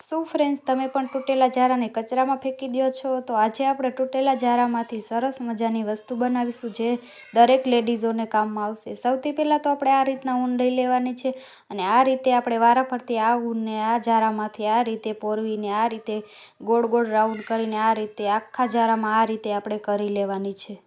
શું ફ્રેન્ડ્સ, તમે પણ તૂટેલા ઝારાને કચરામાં ફેંકી દો છો? તો આજે આપણે તૂટેલા ઝારામાંથી સરસ મજાની વસ્તુ બનાવીશું જે દરેક લેડીઝોને કામમાં આવશે. સૌથી પહેલાં તો આપણે આ રીતના ઊન લઈ લેવાની છે અને આ રીતે આપણે વારાફરતી આ ઊનને આ ઝારામાંથી આ રીતે પોરવીને આ રીતે ગોળ ગોળ રાઉન્ડ કરીને આ રીતે આખા ઝારામાં આ રીતે આપણે કરી લેવાની છે.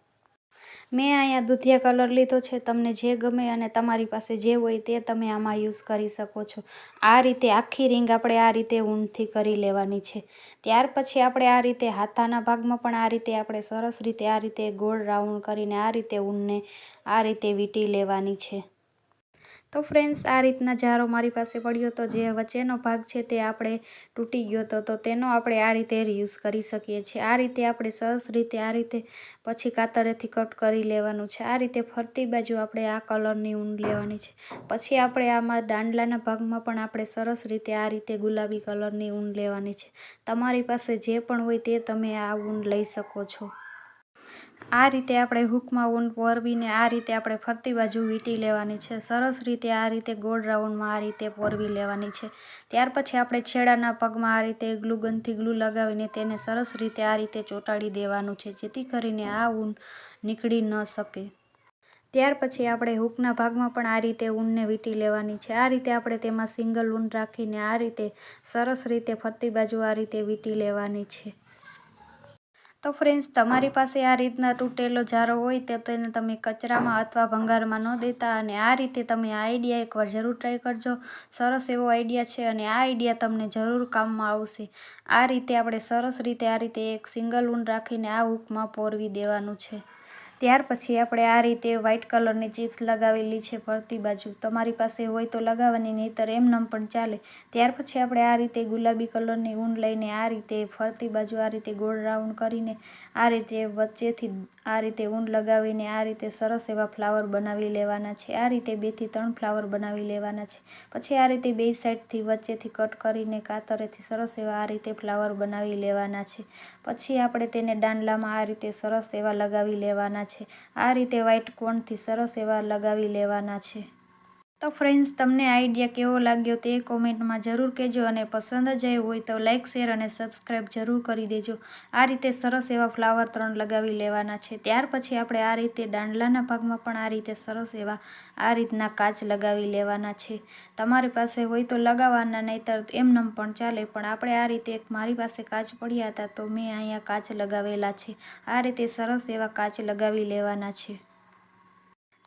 મેં અહીંયા દૂધિયા કલર લીધો છે. તમને જે ગમે અને તમારી પાસે જે હોય તે તમે આમાં યુઝ કરી શકો છો. આ રીતે આખી રીંગ આપણે આ રીતે ઊનથી કરી લેવાની છે. ત્યાર પછી આપણે આ રીતે હાથાના ભાગમાં પણ આ રીતે આપણે સરસ રીતે આ રીતે ગોળ રાઉન્ડ કરીને આ રીતે ઊનને આ રીતે વીંટી લેવાની છે. તો ફ્રેન્ડ્સ, આ રીતના ઝારો મારી પાસે પડ્યો તો જે વચ્ચેનો ભાગ છે તે આપણે તૂટી ગયો તો તેનો આપણે આ રીતે રીયુઝ કરી શકીએ છીએ. આ રીતે આપણે સરસ રીતે આ રીતે પછી કાતરેથી કટ કરી લેવાનું છે. આ રીતે ફરતી બાજુ આપણે આ કલરની ઊન લેવાની છે. પછી આપણે આમાં દાંડલાના ભાગમાં પણ આપણે સરસ રીતે આ રીતે ગુલાબી કલરની ઊન લેવાની છે. તમારી પાસે જે પણ હોય તે તમે આ ઊન લઈ શકો છો. આ રીતે આપણે હૂકમાં ઊન પોરવીને આ રીતે આપણે ફરતી બાજુ વીંટી લેવાની છે. સરસ રીતે આ રીતે ગોળ રાઉન્ડમાં આ રીતે પોરવી લેવાની છે. ત્યાર પછી આપણે છેડાના પગમાં આ રીતે ગ્લુગનથી ગ્લુ લગાવીને તેને સરસ રીતે આ રીતે ચોંટાડી દેવાનું છે જેથી કરીને આ ઊન નીકળી ન શકે. ત્યાર પછી આપણે હૂકના ભાગમાં પણ આ રીતે ઊનને વીંટી લેવાની છે. આ રીતે આપણે તેમાં સિંગલ ઊન રાખીને આ રીતે સરસ રીતે ફરતી બાજુ આ રીતે વીંટી લેવાની છે. તો ફ્રેન્ડ્સ, તમારી પાસે આ રીતના તૂટેલો ઝારો હોય તો તેને તમે કચરામાં અથવા ભંગારમાં ન દેતા અને આ રીતે તમે આ આઈડિયા એકવાર જરૂર ટ્રાય કરજો. સરસ એવો આઈડિયા છે અને આ આઈડિયા તમને જરૂર કામમાં આવશે. આ રીતે આપણે સરસ રીતે આ રીતે એક સિંગલ ઊન રાખીને આ હૂકમાં પોરવી દેવાનું છે. ત્યાર પછી આપણે આ રીતે વ્હાઇટ કલરની ચિપ્સ લગાવેલી છે ફરતી બાજુ. તમારી પાસે હોય તો લગાવવાની, નહીંતર એમનેમ પણ ચાલે. ત્યાર પછી આપણે આ રીતે ગુલાબી કલરની ઊન લઈને આ રીતે ફરતી બાજુ આ રીતે ગોળ રાઉન્ડ કરીને આ રીતે વચ્ચેથી આ રીતે ઊન લગાવીને આ રીતે સરસ એવા ફ્લાવર બનાવી લેવાના છે. આ રીતે 2 થી 3 ફ્લાવર બનાવી લેવાના છે. પછી આ રીતે બે સાઈડથી વચ્ચેથી કટ કરીને કાતરેથી સરસ એવા આ રીતે ફ્લાવર બનાવી લેવાના છે. પછી આપણે તેને દાંડલામાં આ રીતે સરસ એવા લગાવી લેવાના છે. આ રીતે વ્હાઇટ કોનથી સરસ એવા લગાવી લેવાના છે. તો ફ્રેન્ડ્સ, તમને આઈડિયા કેવો લાગ્યો તે કોમેન્ટમાં જરૂર કહેજો અને પસંદ જ આવ્યો હોય તો લાઇક, શેર અને સબસ્ક્રાઈબ જરૂર કરી દેજો. આ રીતે સરસ એવા ફ્લાવર 3 લગાવી લેવાના છે. ત્યાર પછી આપણે આ રીતે દાંડલાના ભાગમાં પણ આ રીતે સરસ એવા આ રીતના કાચ લગાવી લેવાના છે. તમારી પાસે હોય તો લગાવવાના, નહીંતર એમનેમ પણ ચાલે. પણ આપણે આ રીતે મારી પાસે કાચ પડ્યા હતા તો મેં અહીંયા કાચ લગાવેલા છે. આ રીતે સરસ એવા કાચ લગાવી લેવાના છે.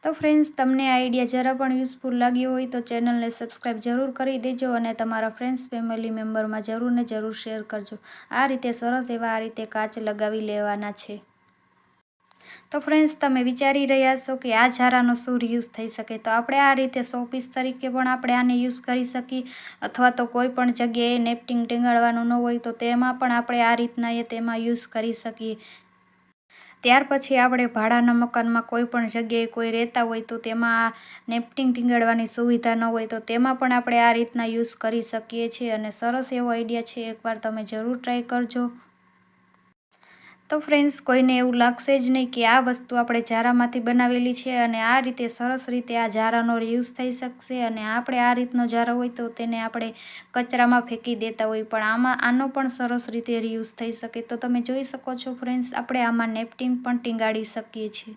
તો ફ્રેન્ડ્સ, તમને આ આઈડિયા જરા પણ યુઝફુલ લાગ્યો હોય તો ચેનલને સબસ્ક્રાઈબ જરૂર કરી દેજો અને તમારા ફ્રેન્ડ્સ ફેમિલી મેમ્બરમાં જરૂર ને જરૂર શેર કરજો. આ રીતે સરસ એવા આ રીતે કાચ લગાવી લેવાના છે. તો ફ્રેન્ડ્સ, તમે વિચારી રહ્યા છો કે આ ઝારાનો શું રીયુઝ થઈ શકે? તો આપણે આ રીતે શોપીસ તરીકે પણ આપણે આને યુઝ કરી શકીએ અથવા તો કોઈ પણ જગ્યાએ નેપકિન ટીંગાડવાનું ન હોય તો તેમાં પણ આપણે આ રીતના તેમાં યુઝ કરી શકીએ. ત્યાર પછી આપણે ભાડાના મકાનમાં કોઈ પણ જગ્યાએ કોઈ રહેતા હોય તો તેમાં નેપકિન ટીંગાડવાની સુવિધા ન હોય તો તેમાં પણ આપણે આ રીતના યુઝ કરી શકીએ છીએ અને સરસ એવો આઈડિયા છે. એકવાર તમે જરૂર ટ્રાય કરજો. તો ફ્રેન્ડ્સ, કોઈને એવું લાગશે જ નહીં કે આ વસ્તુ આપણે ઝારામાંથી બનાવેલી છે અને આ રીતે સરસ રીતે આ ઝારાનો રીયુઝ થઈ શકશે. અને આપણે આ રીતનો ઝારો હોય તો તેને આપણે કચરામાં ફેંકી દેતા હોય, પણ આનો પણ સરસ રીતે રીયુઝ થઈ શકે. તો તમે જોઈ શકો છો ફ્રેન્ડ્સ, આપણે આમાં નેપકિન પણ ટીંગાડી શકીએ છીએ.